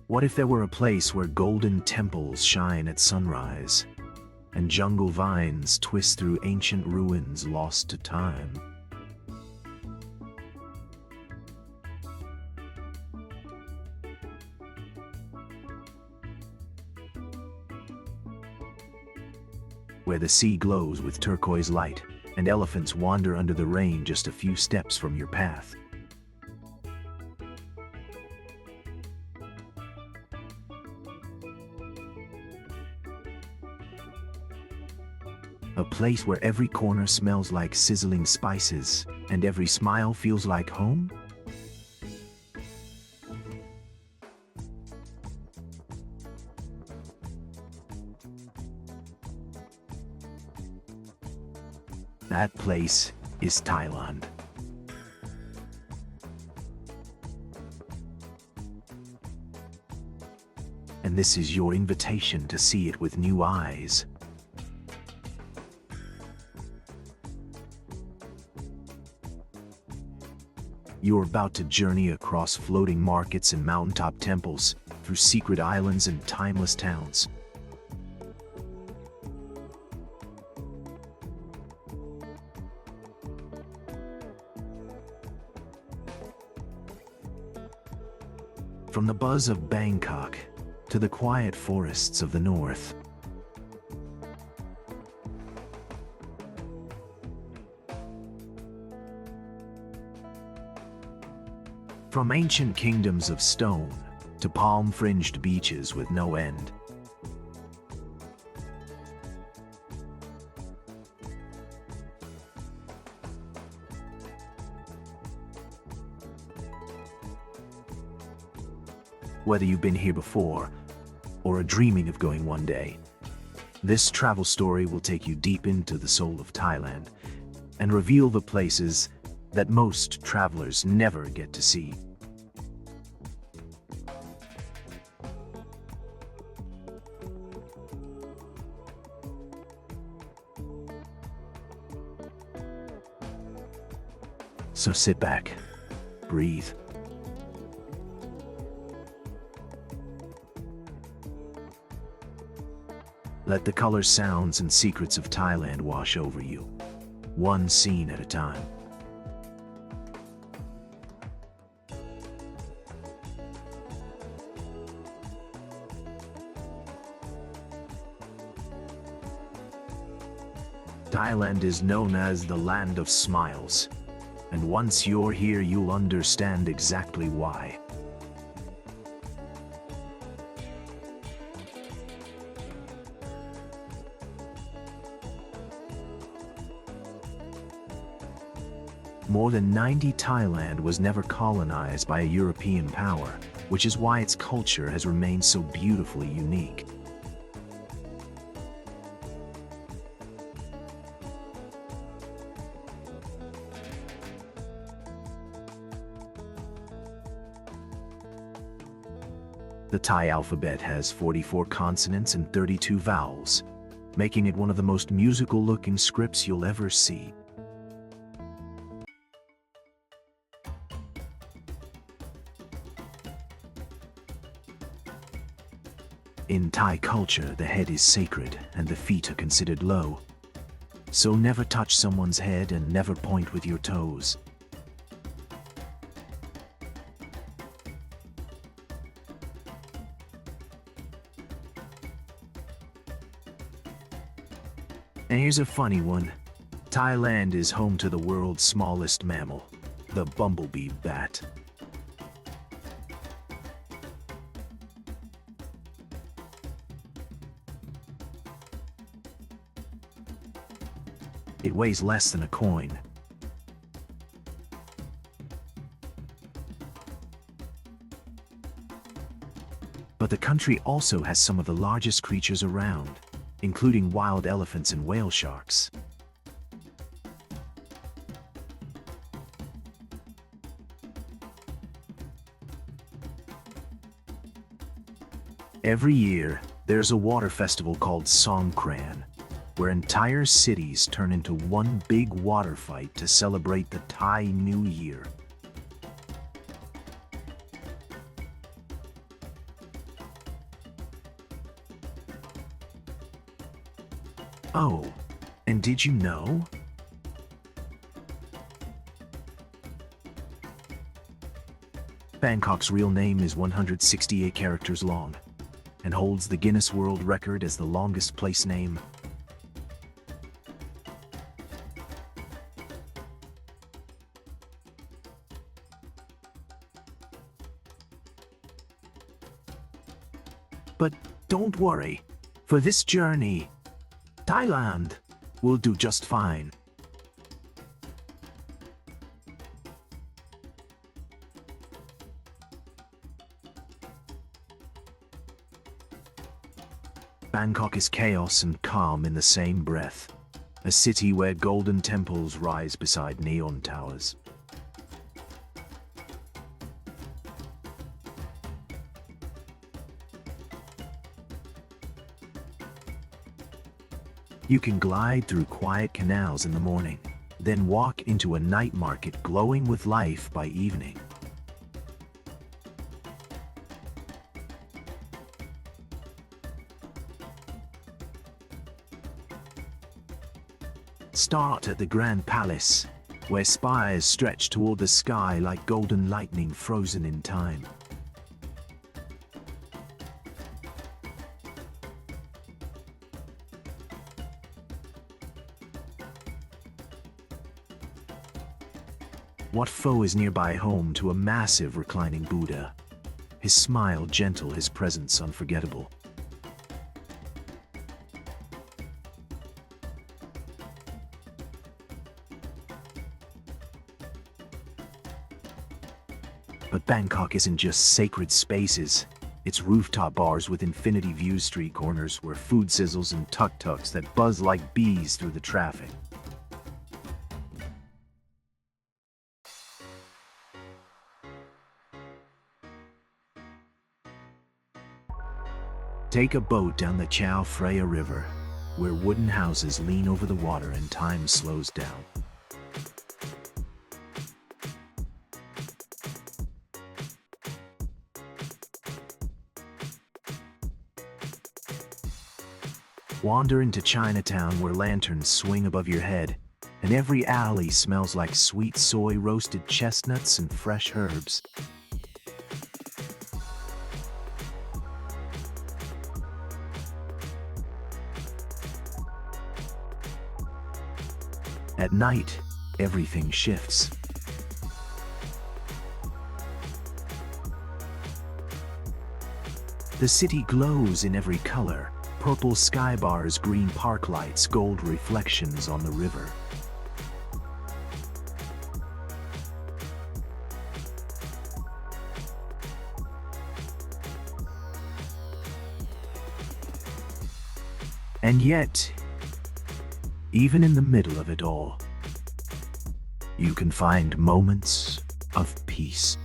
What if there were a place where golden temples shine at sunrise, and jungle vines twist through ancient ruins lost to time? Where the sea glows with turquoise light, and elephants wander under the rain just a few steps from your path. A place where every corner smells like sizzling spices, and every smile feels like home? That place is Thailand. And this is your invitation to see it with new eyes. You're about to journey across floating markets and mountaintop temples, through secret islands and timeless towns. From the buzz of Bangkok to the quiet forests of the north. From ancient kingdoms of stone to palm-fringed beaches with no end. Whether you've been here before or are dreaming of going one day, this travel story will take you deep into the soul of Thailand and reveal the places that most travelers never get to see. So sit back, breathe, let the colors, sounds, and secrets of Thailand wash over you, one scene at a time. Thailand is known as the land of smiles, and once you're here, you'll understand exactly why. More than 90 Thailand was never colonized by a European power, which is why its culture has remained so beautifully unique. The Thai alphabet has 44 consonants and 32 vowels, making it one of the most musical-looking scripts you'll ever see. In Thai culture, the head is sacred and the feet are considered low. So never touch someone's head and never point with your toes. And here's a funny one. Thailand is home to the world's smallest mammal, the bumblebee bat. It weighs less than a coin. But the country also has some of the largest creatures around, including wild elephants and whale sharks. Every year, there's a water festival called Songkran, where entire cities turn into one big water fight to celebrate the Thai New Year. Oh, and did you know? Bangkok's real name is 168 characters long and holds the Guinness World Record as the longest place name. But don't worry, for this journey, Thailand will do just fine. Bangkok is chaos and calm in the same breath, a city where golden temples rise beside neon towers. You can glide through quiet canals in the morning, then walk into a night market glowing with life by evening. Start at the Grand Palace, where spires stretch toward the sky like golden lightning frozen in time. Wat Pho is nearby, home to a massive reclining Buddha. His smile gentle, his presence unforgettable. But Bangkok isn't just sacred spaces. It's rooftop bars with infinity views, street corners where food sizzles, and tuk-tuks that buzz like bees through the traffic. Take a boat down the Chao Phraya River, where wooden houses lean over the water and time slows down. Wander into Chinatown, where lanterns swing above your head, and every alley smells like sweet soy, roasted chestnuts, and fresh herbs. At night, everything shifts. The city glows in every color. Purple sky bars, green park lights, gold reflections on the river. And yet, even in the middle of it all, you can find moments of peace.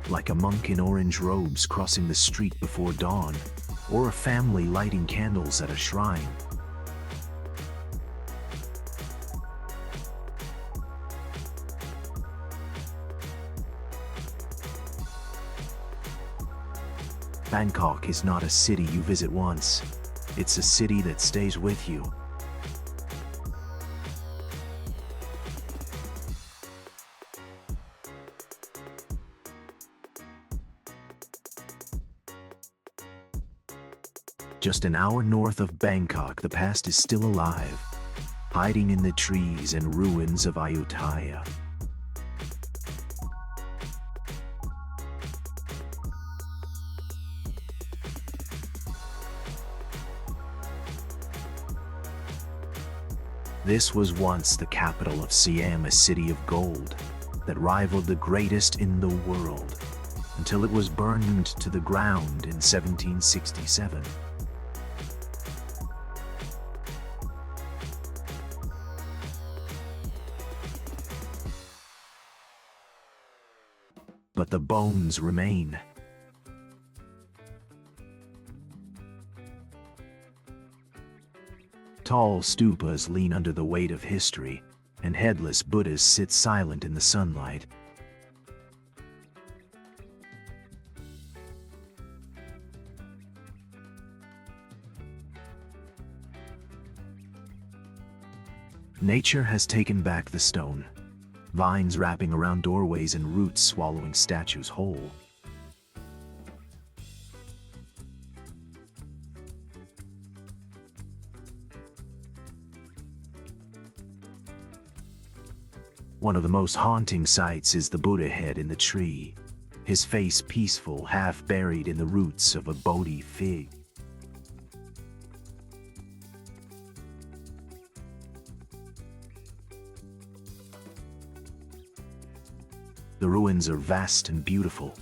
Like a monk in orange robes crossing the street before dawn, or a family lighting candles at a shrine. Bangkok is not a city you visit once. It's a city that stays with you. Just an hour north of Bangkok, the past is still alive, hiding in the trees and ruins of Ayutthaya. This was once the capital of Siam, a city of gold that rivaled the greatest in the world, until it was burned to the ground in 1767. But the bones remain. Tall stupas lean under the weight of history, and headless Buddhas sit silent in the sunlight. Nature has taken back the stone, vines wrapping around doorways and roots swallowing statues whole. One of the most haunting sights is the Buddha head in the tree, his face peaceful, half buried in the roots of a Bodhi fig. The ruins are vast and beautiful,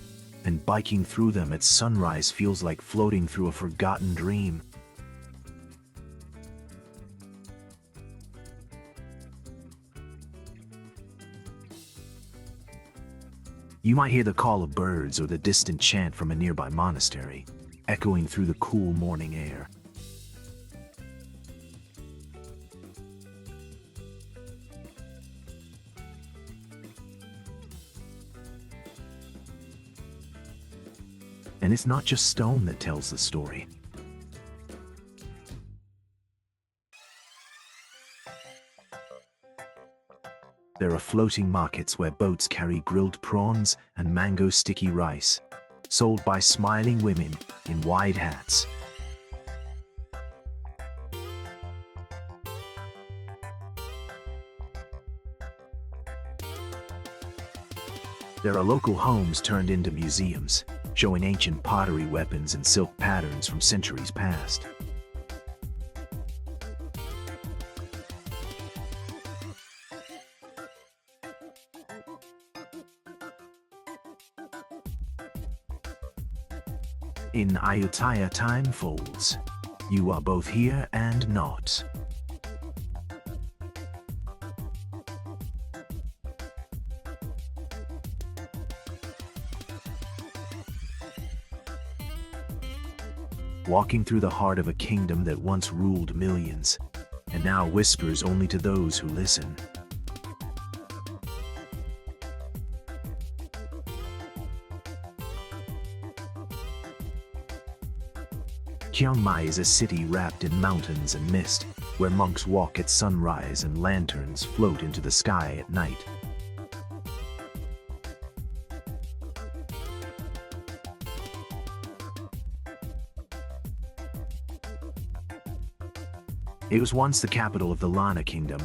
and biking through them at sunrise feels like floating through a forgotten dream. You might hear the call of birds or the distant chant from a nearby monastery, echoing through the cool morning air. And it's not just stone that tells the story. There are floating markets where boats carry grilled prawns and mango sticky rice, sold by smiling women in wide hats. There are local homes turned into museums, showing ancient pottery, weapons, and silk patterns from centuries past. In Ayutthaya, time folds. You are both here and not. Walking through the heart of a kingdom that once ruled millions, and now whispers only to those who listen. Chiang Mai is a city wrapped in mountains and mist, where monks walk at sunrise and lanterns float into the sky at night. It was once the capital of the Lana Kingdom,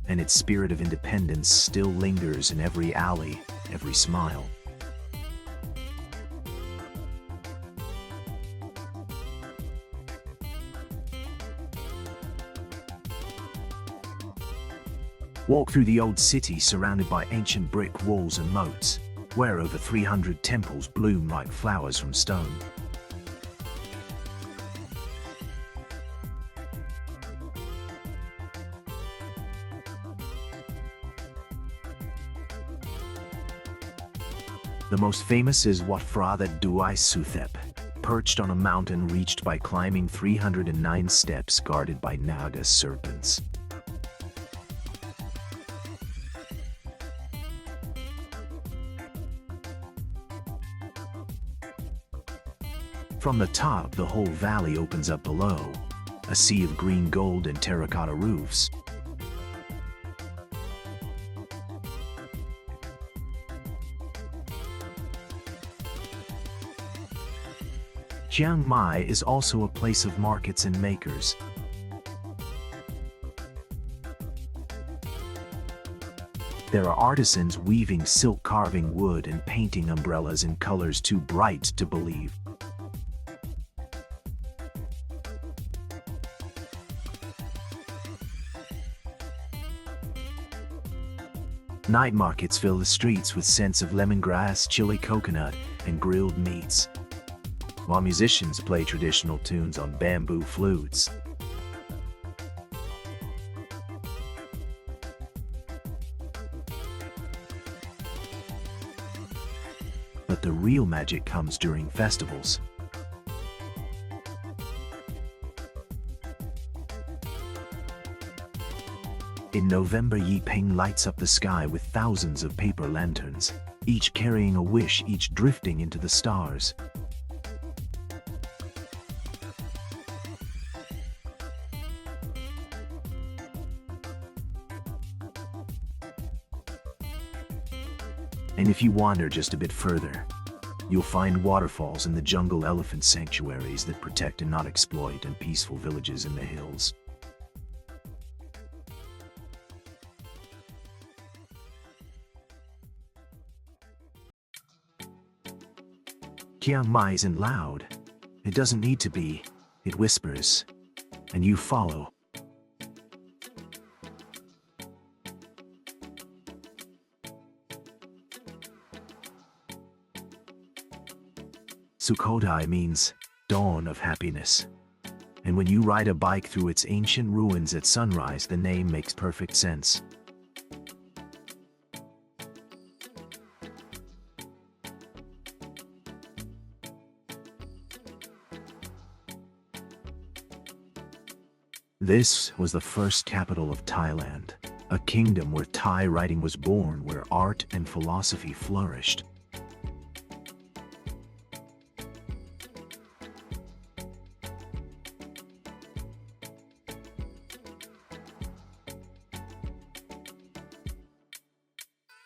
and its spirit of independence still lingers in every alley, every smile. Walk through the old city surrounded by ancient brick walls and moats, where over 300 temples bloom like flowers from stone. The most famous is Wat Phra That Dui Suthep, perched on a mountain reached by climbing 309 steps guarded by Naga serpents. From the top, the whole valley opens up below, a sea of green gold and terracotta roofs. Chiang Mai is also a place of markets and makers. There are artisans weaving silk, carving wood, and painting umbrellas in colors too bright to believe. Night markets fill the streets with scents of lemongrass, chili coconut, and grilled meats, while musicians play traditional tunes on bamboo flutes. But the real magic comes during festivals. In November, Yipeng lights up the sky with thousands of paper lanterns, each carrying a wish, each drifting into the stars. And if you wander just a bit further, you'll find waterfalls in the jungle, elephant sanctuaries that protect and not exploit, and peaceful villages in the hills. Chiang Mai isn't loud. It doesn't need to be. It whispers, and you follow. Sukhothai means dawn of happiness. And when you ride a bike through its ancient ruins at sunrise, the name makes perfect sense. This was the first capital of Thailand, a kingdom where Thai writing was born, where art and philosophy flourished.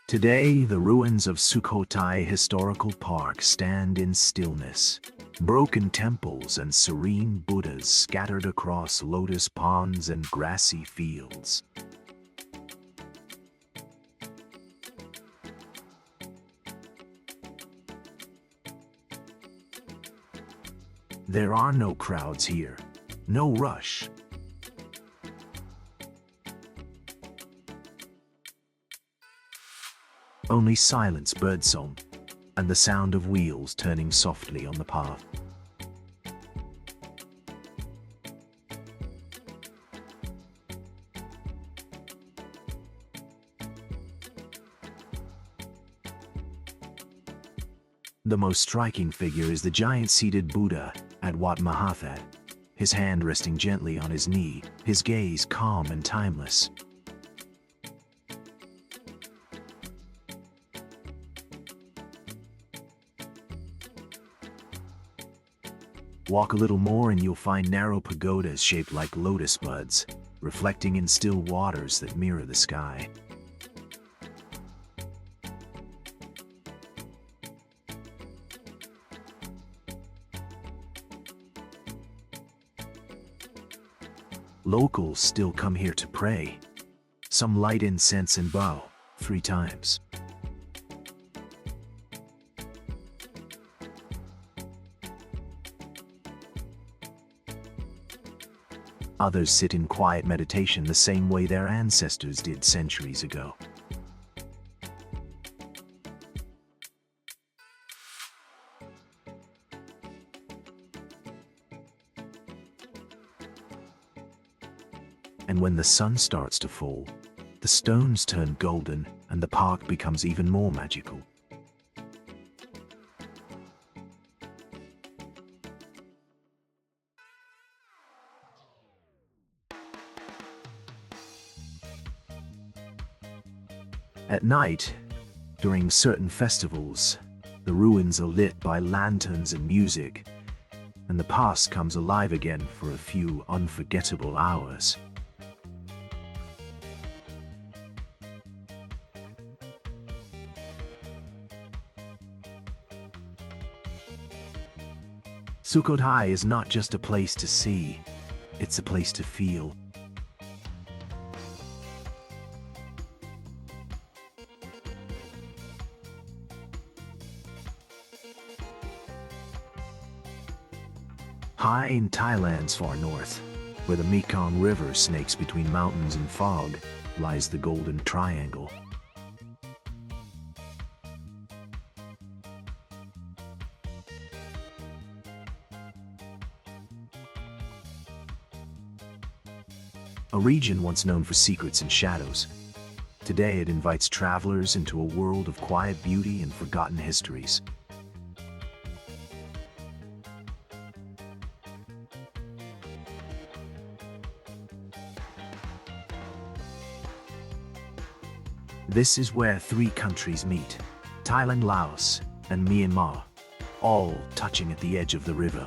Today, the ruins of Sukhothai Historical Park stand in stillness. Broken temples and serene Buddhas scattered across lotus ponds and grassy fields. There are no crowds here, no rush. Only silence, birdsong, and the sound of wheels turning softly on the path. The most striking figure is the giant seated Buddha at Wat Mahathat, his hand resting gently on his knee, his gaze calm and timeless. Walk a little more and you'll find narrow pagodas shaped like lotus buds, reflecting in still waters that mirror the sky. Locals still come here to pray. Some light incense and bow 3 times. Others sit in quiet meditation the same way their ancestors did centuries ago. And when the sun starts to fall, the stones turn golden and the park becomes even more magical. At night, during certain festivals, the ruins are lit by lanterns and music, and the past comes alive again for a few unforgettable hours. Sukhothai is not just a place to see, it's a place to feel. High in Thailand's far north, where the Mekong River snakes between mountains and fog, lies the Golden Triangle. A region once known for secrets and shadows. Today it invites travelers into a world of quiet beauty and forgotten histories. This is where 3 countries meet, Thailand, Laos, and Myanmar, all touching at the edge of the river.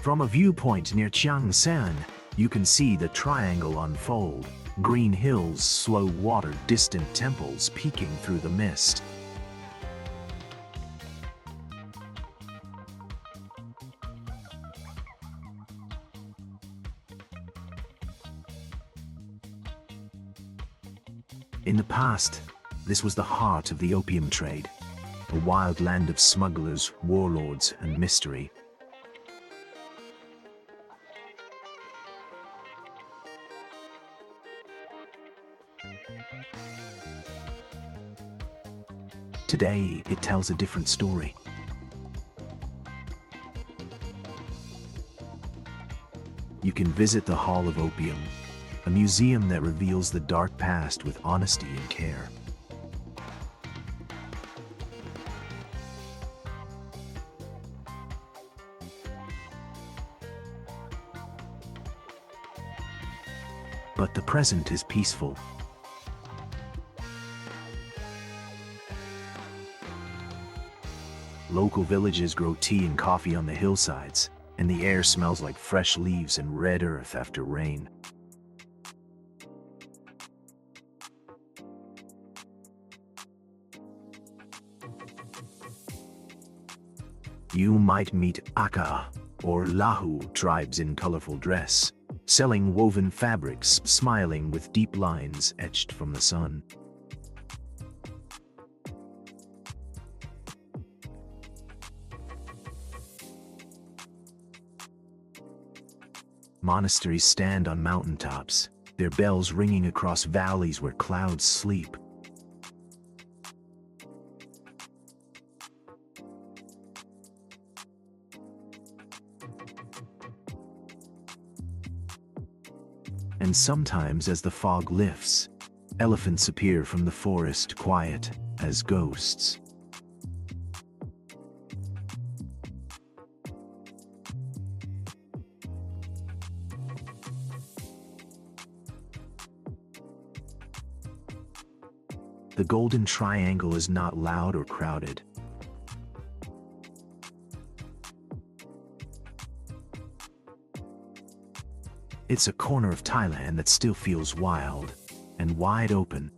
From a viewpoint near Chiang Mai, you can see the triangle unfold. Green hills, slow water, distant temples peeking through the mist. In the past, this was the heart of the opium trade, a wild land of smugglers, warlords, and mystery. Today, it tells a different story. You can visit the Hall of Opium, a museum that reveals the dark past with honesty and care. But the present is peaceful. Local villages grow tea and coffee on the hillsides, and the air smells like fresh leaves and red earth after rain. You might meet Aka or Lahu tribes in colorful dress, selling woven fabrics, smiling with deep lines etched from the sun. Monasteries stand on mountaintops, their bells ringing across valleys where clouds sleep. And sometimes, as the fog lifts, elephants appear from the forest, quiet as ghosts. The Golden Triangle is not loud or crowded. It's a corner of Thailand that still feels wild and wide open.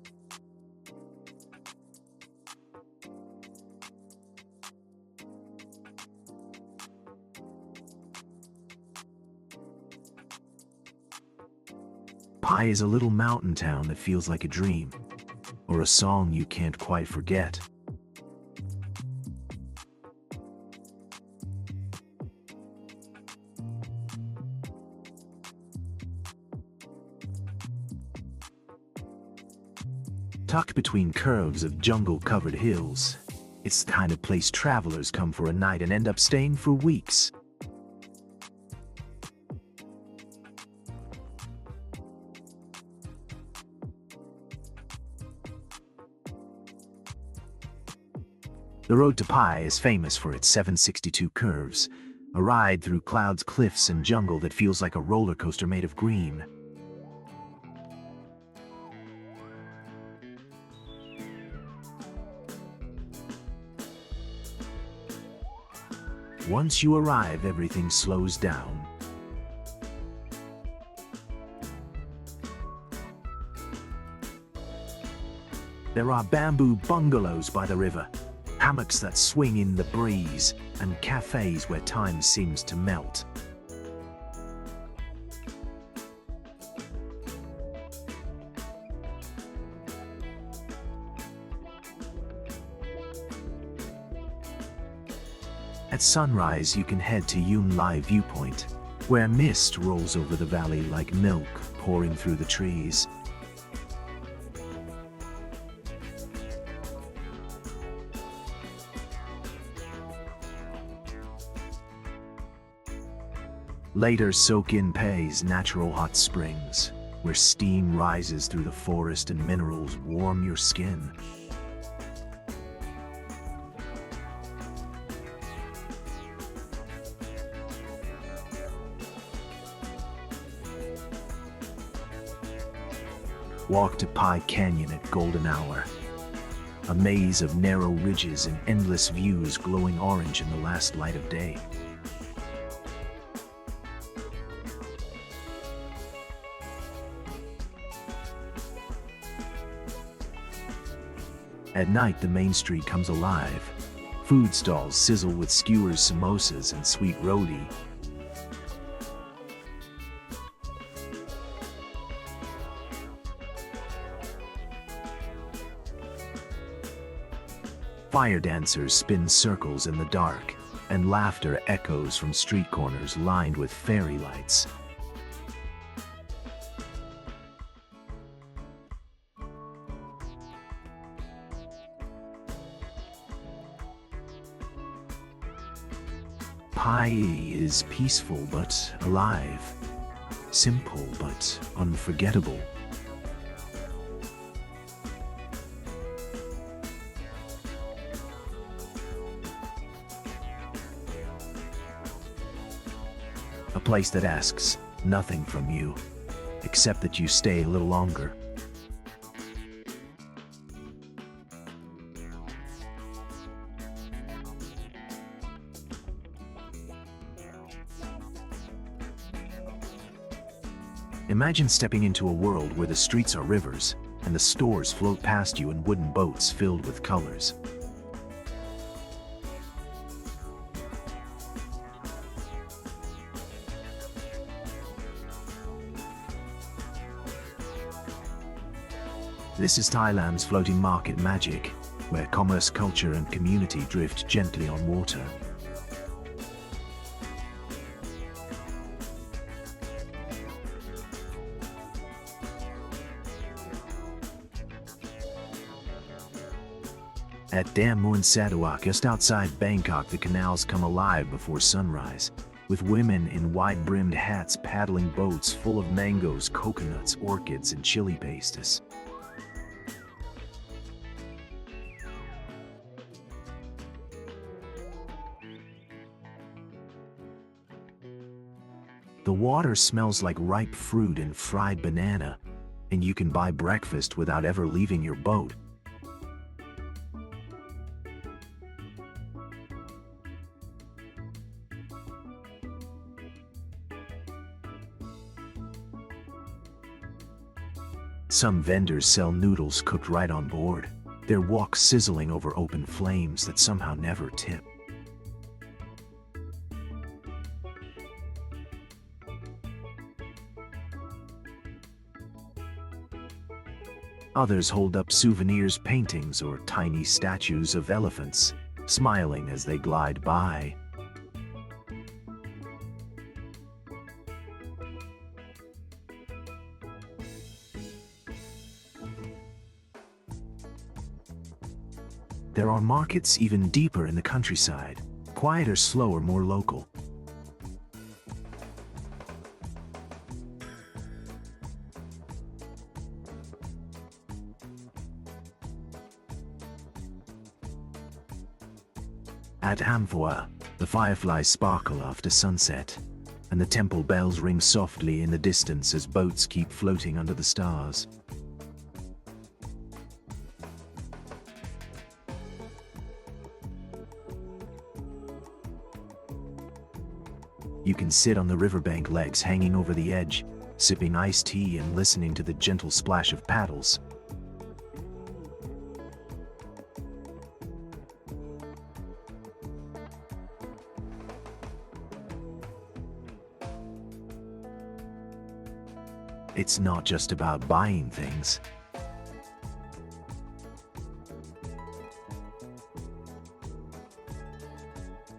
Pai is a little mountain town that feels like a dream, or a song you can't quite forget. Tucked between curves of jungle-covered hills, it's the kind of place travelers come for a night and end up staying for weeks. The road to Pai is famous for its 762 curves, a ride through clouds, cliffs, and jungle that feels like a roller coaster made of green. Once you arrive, everything slows down. There are bamboo bungalows by the river, hammocks that swing in the breeze, and cafes where time seems to melt. At sunrise, you can head to Yun Lai Viewpoint, where mist rolls over the valley like milk pouring through the trees. Later, soak in Pai's natural hot springs, where steam rises through the forest and minerals warm your skin. Walk to Pai Canyon at golden hour, a maze of narrow ridges and endless views glowing orange in the last light of day. At night, the main street comes alive. Food stalls sizzle with skewers, samosas, and sweet roti. Fire dancers spin circles in the dark, and laughter echoes from street corners lined with fairy lights. Pai is peaceful but alive, simple but unforgettable. A place that asks nothing from you, except that you stay a little longer. Imagine stepping into a world where the streets are rivers, and the stores float past you in wooden boats filled with colors. This is Thailand's floating market magic, where commerce, culture, and community drift gently on water. At Dam Muan Sarawak, just outside Bangkok, the canals come alive before sunrise, with women in wide-brimmed hats paddling boats full of mangoes, coconuts, orchids, and chili pastes. The water smells like ripe fruit and fried banana, and you can buy breakfast without ever leaving your boat. Some vendors sell noodles cooked right on board, their wok sizzling over open flames that somehow never tip. Others hold up souvenirs, paintings, or tiny statues of elephants, smiling as they glide by. There are markets even deeper in the countryside, quieter, slower, more local. At Amphoa, the fireflies sparkle after sunset, and the temple bells ring softly in the distance as boats keep floating under the stars. You can sit on the riverbank, legs hanging over the edge, sipping iced tea and listening to the gentle splash of paddles. It's not just about buying things.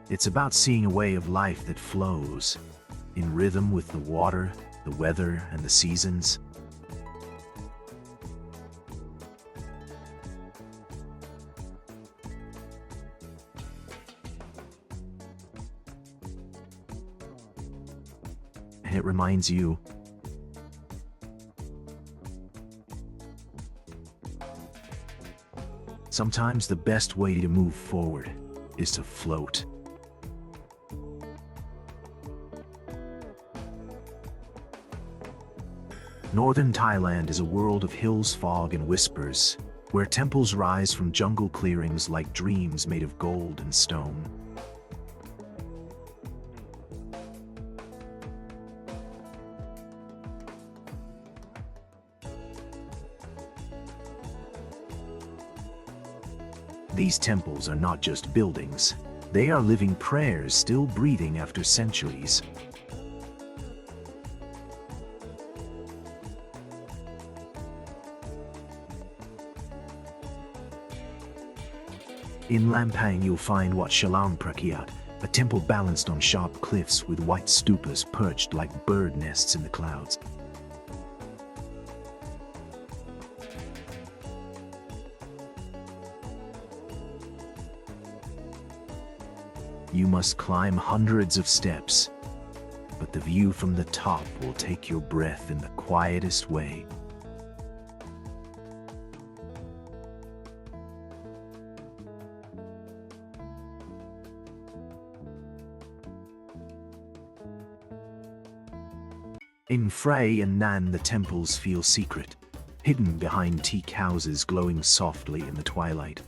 It's about seeing a way of life that flows, in rhythm with the water, the weather, and the seasons. And it reminds you, sometimes the best way to move forward is to float. Northern Thailand is a world of hills, fog, and whispers, where temples rise from jungle clearings like dreams made of gold and stone. These temples are not just buildings, they are living prayers still breathing after centuries. In Lampang you'll find Wat Shalam Prakyat, a temple balanced on sharp cliffs with white stupas perched like bird nests in the clouds. You must climb hundreds of steps, but the view from the top will take your breath in the quietest way. In Phrae and Nan the temples feel secret, hidden behind teak houses glowing softly in the twilight.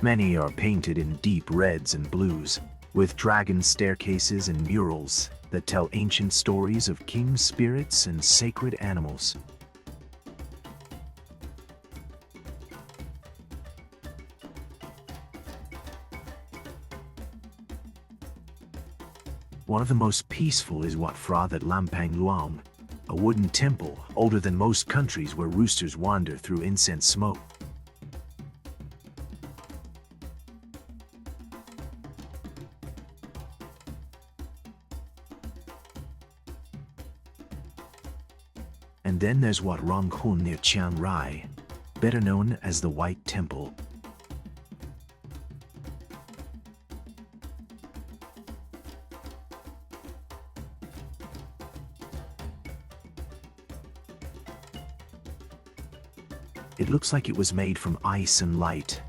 Many are painted in deep reds and blues, with dragon staircases and murals that tell ancient stories of king spirits and sacred animals. One of the most peaceful is Wat Phra at Lampang Luang, a wooden temple older than most countries where roosters wander through incense smoke. And then there's Wat Rong Khun near Chiang Mai, better known as the White Temple. It looks like it was made from ice and light,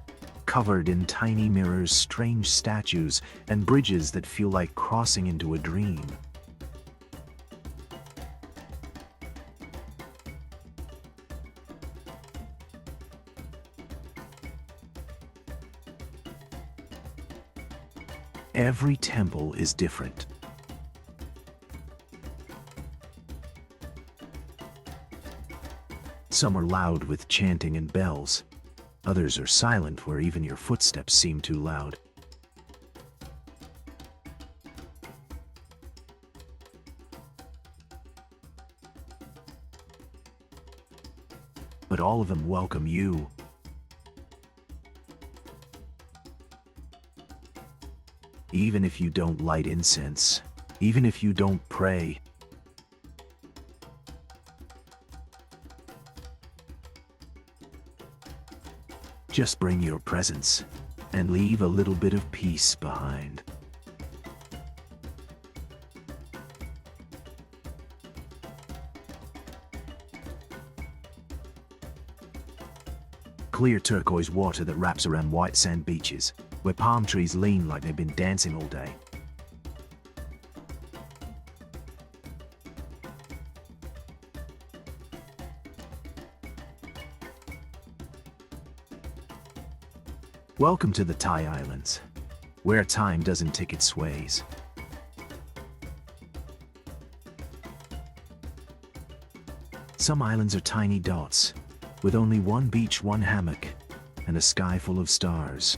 covered in tiny mirrors, strange statues, and bridges that feel like crossing into a dream. Every temple is different. Some are loud with chanting and bells. Others are silent where even your footsteps seem too loud. But all of them welcome you. Even if you don't light incense, even if you don't pray, just bring your presence and leave a little bit of peace behind. Clear turquoise water that wraps around white sand beaches, where palm trees lean like they've been dancing all day. Welcome to the Thai Islands, where time doesn't tick its ways. Some islands are tiny dots, with only one beach, one hammock, and a sky full of stars.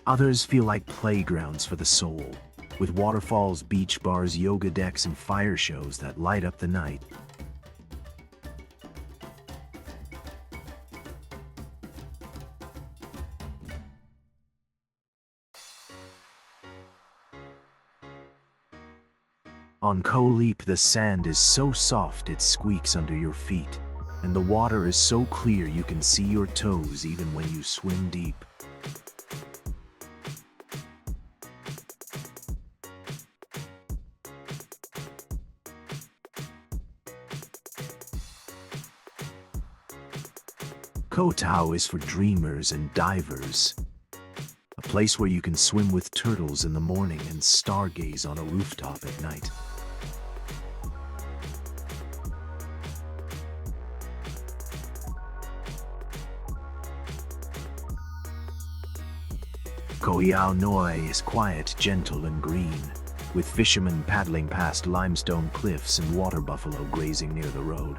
Others feel like playgrounds for the soul, with waterfalls, beach bars, yoga decks, and fire shows that light up the night. On Koh Leap, the sand is so soft it squeaks under your feet, and the water is so clear you can see your toes even when you swim deep. Koh Tao is for dreamers and divers, a place where you can swim with turtles in the morning and stargaze on a rooftop at night. Koh Samui is quiet, gentle, and green, with fishermen paddling past limestone cliffs and water buffalo grazing near the road.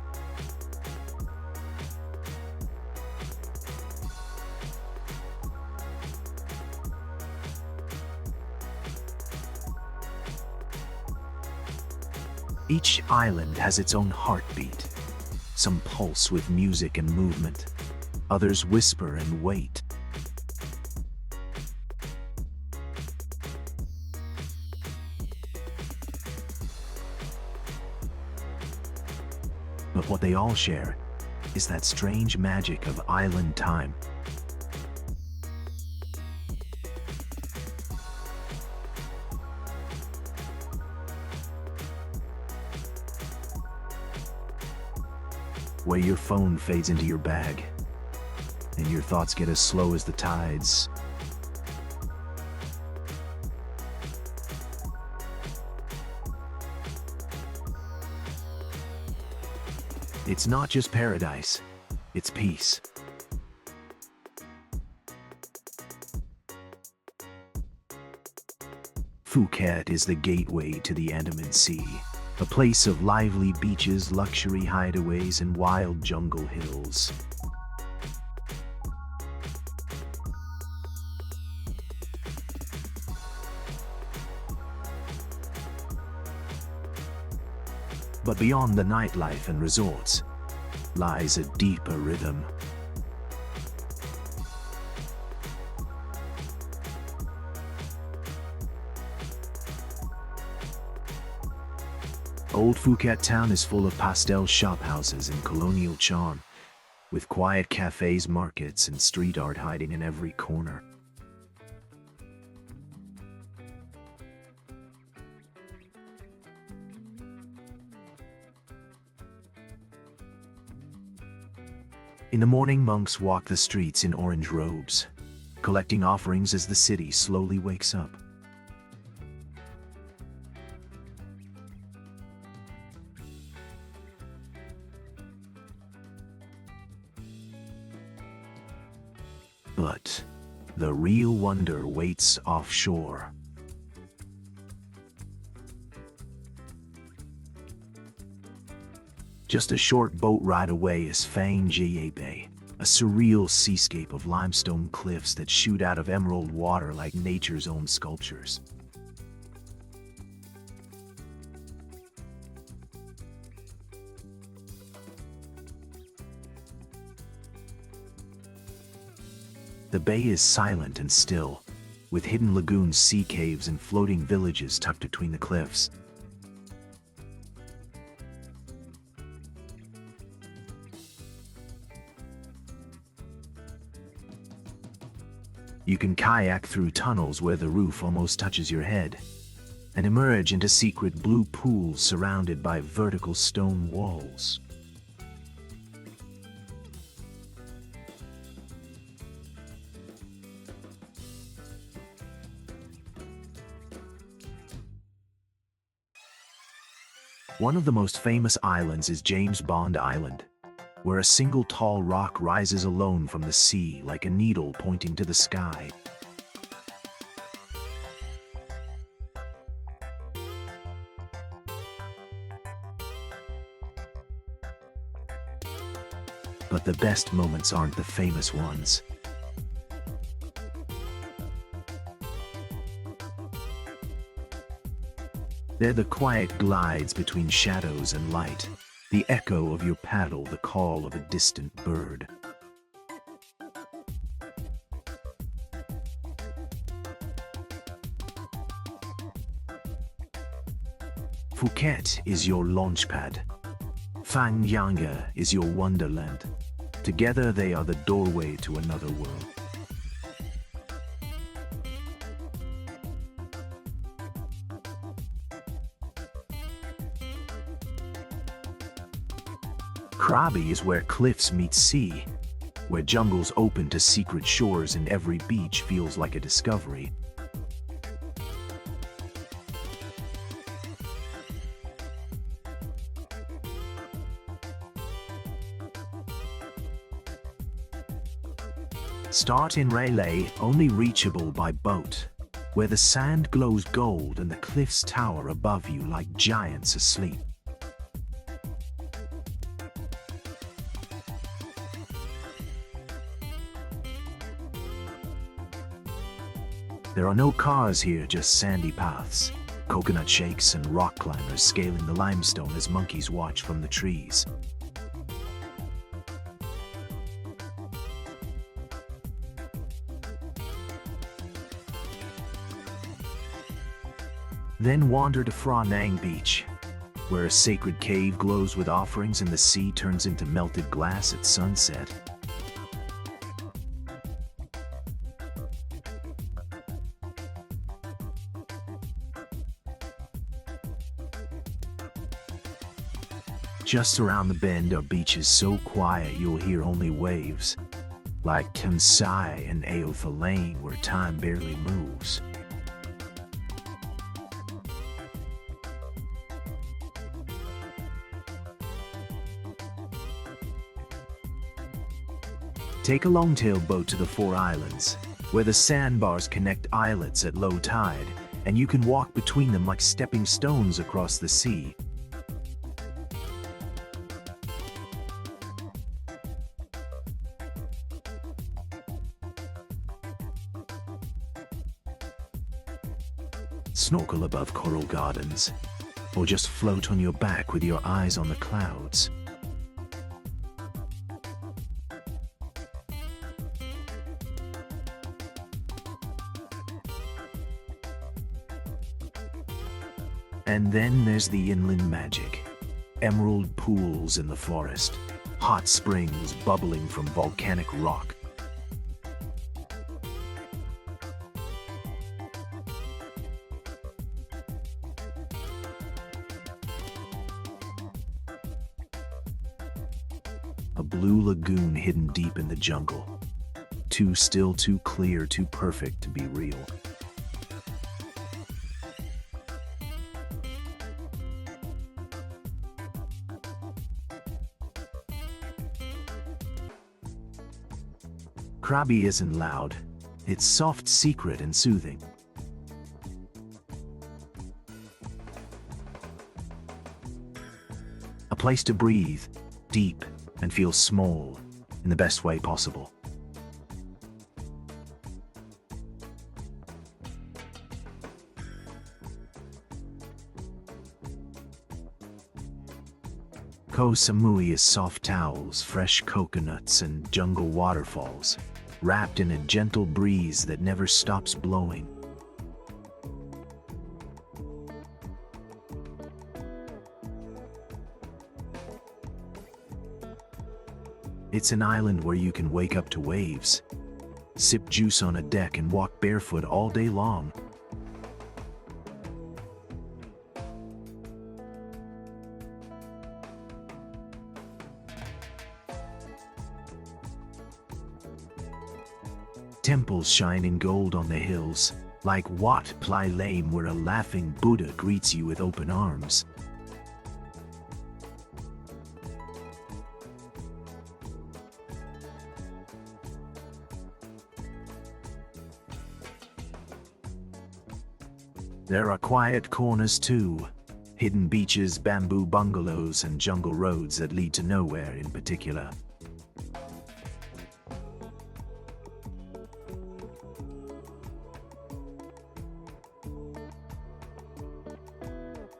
Each island has its own heartbeat. Some pulse with music and movement. Others whisper and wait. But what they all share is that strange magic of island time. Where your phone fades into your bag, and your thoughts get as slow as the tides. It's not just paradise, it's peace. Phuket is the gateway to the Andaman Sea, a place of lively beaches, luxury hideaways, and wild jungle hills. But beyond the nightlife and resorts lies a deeper rhythm. Old Phuket town is full of pastel shophouses and colonial charm, with quiet cafes, markets, and street art hiding in every corner. In the morning, monks walk the streets in orange robes, collecting offerings as the city slowly wakes up. But the real wonder waits offshore. Just a short boat ride away is Phang Gia Bay, a surreal seascape of limestone cliffs that shoot out of emerald water like nature's own sculptures. The bay is silent and still, with hidden lagoons, sea caves, and floating villages tucked between the cliffs. You can kayak through tunnels where the roof almost touches your head, and emerge into secret blue pools surrounded by vertical stone walls. One of the most famous islands is James Bond Island, where a single tall rock rises alone from the sea like a needle pointing to the sky. But the best moments aren't the famous ones. They're the quiet glides between shadows and light, the echo of your paddle, the call of a distant bird. Phuket is your launchpad. Phang Nga is your wonderland. Together they are the doorway to another world. Krabi is where cliffs meet sea, where jungles open to secret shores and every beach feels like a discovery. Start in Railay, only reachable by boat, where the sand glows gold and the cliffs tower above you like giants asleep. There are no cars here, just sandy paths, coconut shakes and rock climbers scaling the limestone as monkeys watch from the trees. Then wander to Phra Nang Beach, where a sacred cave glows with offerings and the sea turns into melted glass at sunset. Just around the bend are beaches so quiet you'll hear only waves, like Chiang Mai and Ayutthaya where time barely moves. Take a longtail boat to the Four Islands, where the sandbars connect islets at low tide, and you can walk between them like stepping stones across the sea. Snorkel above coral gardens, or just float on your back with your eyes on the clouds. And then there's the inland magic. Emerald pools in the forest, hot springs bubbling from volcanic rock. A blue lagoon hidden deep in the jungle. Too still, too clear, too perfect to be real. Krabi isn't loud, it's soft, secret, and soothing. A place to breathe, deep, and feel small, in the best way possible. Koh Samui is soft towels, fresh coconuts, and jungle waterfalls, wrapped in a gentle breeze that never stops blowing. It's an island where you can wake up to waves, sip juice on a deck, and walk barefoot all day long. Temples shine in gold on the hills, like Wat Plai Lame, where a laughing Buddha greets you with open arms. There are quiet corners too, hidden beaches, bamboo bungalows, and jungle roads that lead to nowhere in particular.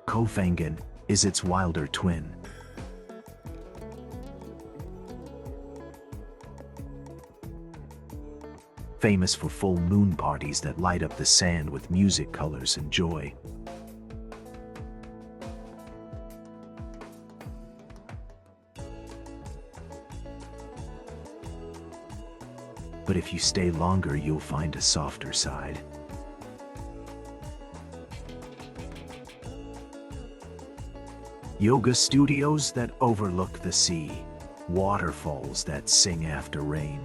Koh Phangan is its wilder twin. Famous for full moon parties that light up the sand with music, colors, and joy. But if you stay longer, you'll find a softer side. Yoga studios that overlook the sea, waterfalls that sing after rain.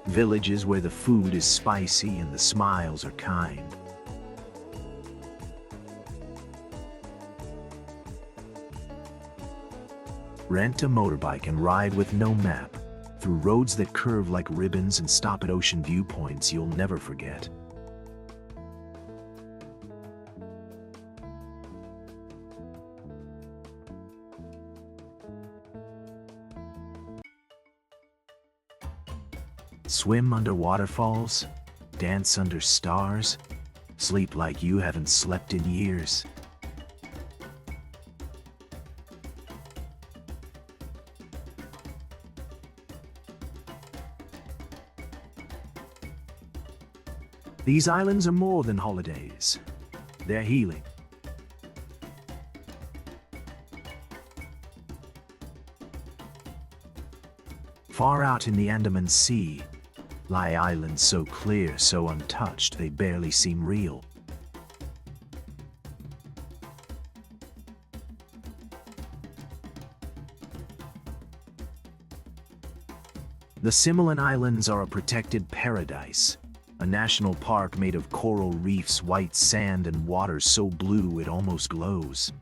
Villages where the food is spicy and the smiles are kind. Rent a motorbike and ride with no map through roads that curve like ribbons and stop at ocean viewpoints you'll never forget. Swim under waterfalls, dance under stars, sleep like you haven't slept in years. These islands are more than holidays. They're healing. Far out in the Andaman Sea lie islands so clear, so untouched, they barely seem real. The Similan Islands are a protected paradise, a national park made of coral reefs, white sand, and water so blue it almost glows.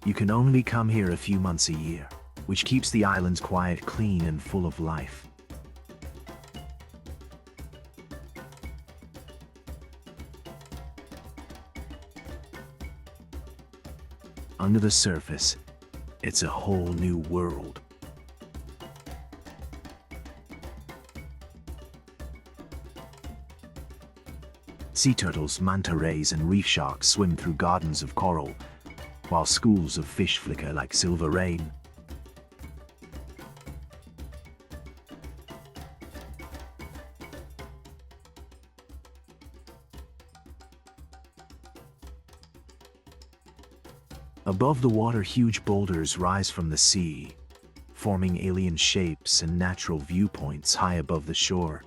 You can only come here a few months a year, which keeps the islands quiet, clean, and full of life. Under the surface, it's a whole new world. Sea turtles, manta rays, and reef sharks swim through gardens of coral, while schools of fish flicker like silver rain. Above the water, huge boulders rise from the sea, forming alien shapes and natural viewpoints high above the shore.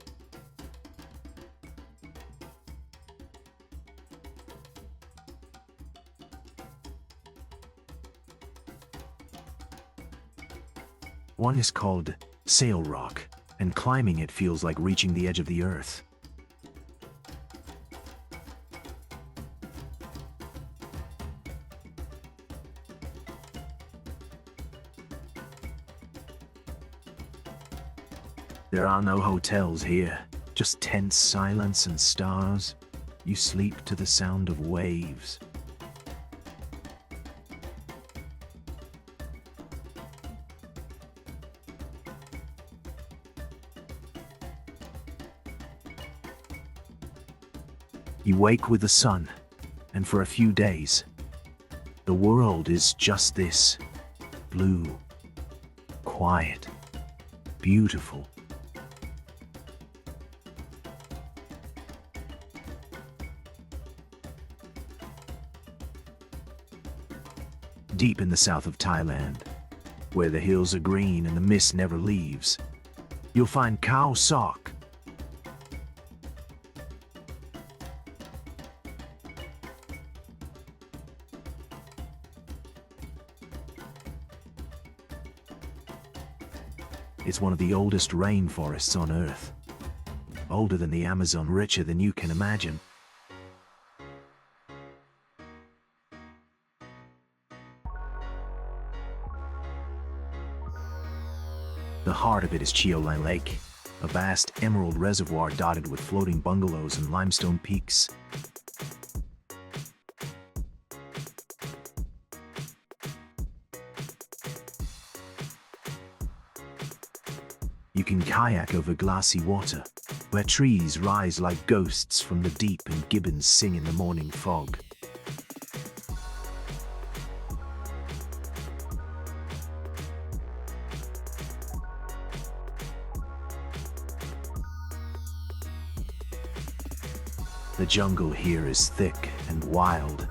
One is called Sail Rock, and climbing it feels like reaching the edge of the earth. There are no hotels here, just tense silence and stars. You sleep to the sound of waves. You wake with the sun, and for a few days, the world is just this: blue, quiet, beautiful. Deep in the south of Thailand, where the hills are green and the mist never leaves, you'll find Khao Sok. It's one of the oldest rainforests on Earth. Older than the Amazon, richer than you can imagine. The heart of it is Chiang Mai Lake, a vast emerald reservoir dotted with floating bungalows and limestone peaks. You can kayak over glassy water, where trees rise like ghosts from the deep and gibbons sing in the morning fog. The jungle here is thick and wild.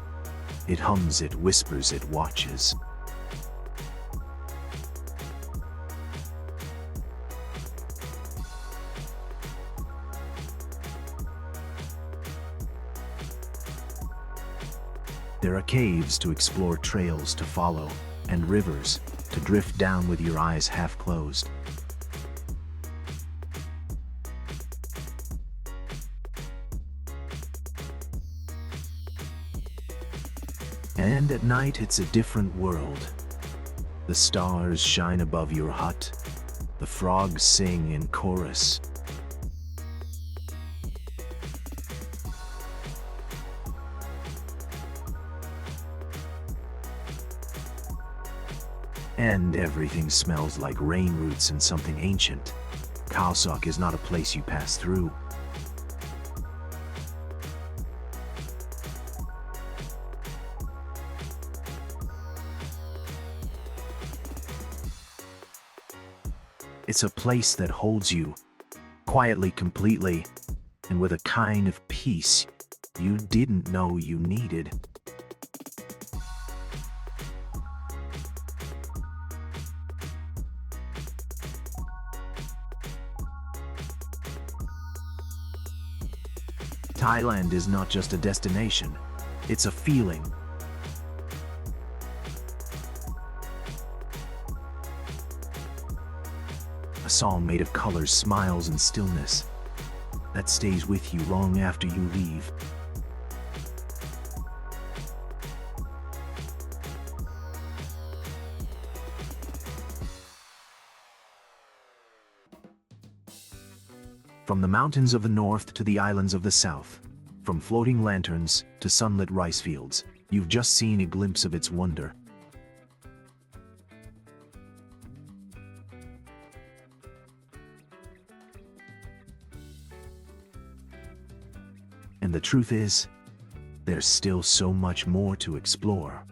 It hums, it whispers, it watches. There are caves to explore, trails to follow, and rivers to drift down with your eyes half closed. And at night, it's a different world. The stars shine above your hut. The frogs sing in chorus. And everything smells like rain roots and something ancient. Khao Sok is not a place you pass through. It's a place that holds you, quietly, completely, and with a kind of peace you didn't know you needed. Thailand is not just a destination, it's a feeling. A song made of colors, smiles, and stillness that stays with you long after you leave. From the mountains of the north to the islands of the south, from floating lanterns to sunlit rice fields, you've just seen a glimpse of its wonder. And the truth is, there's still so much more to explore.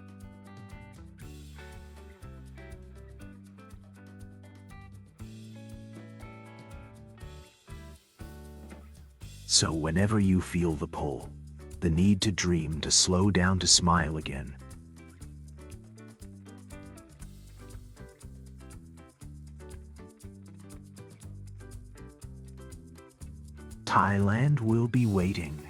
So whenever you feel the pull, the need to dream, to slow down, to smile again, Thailand will be waiting.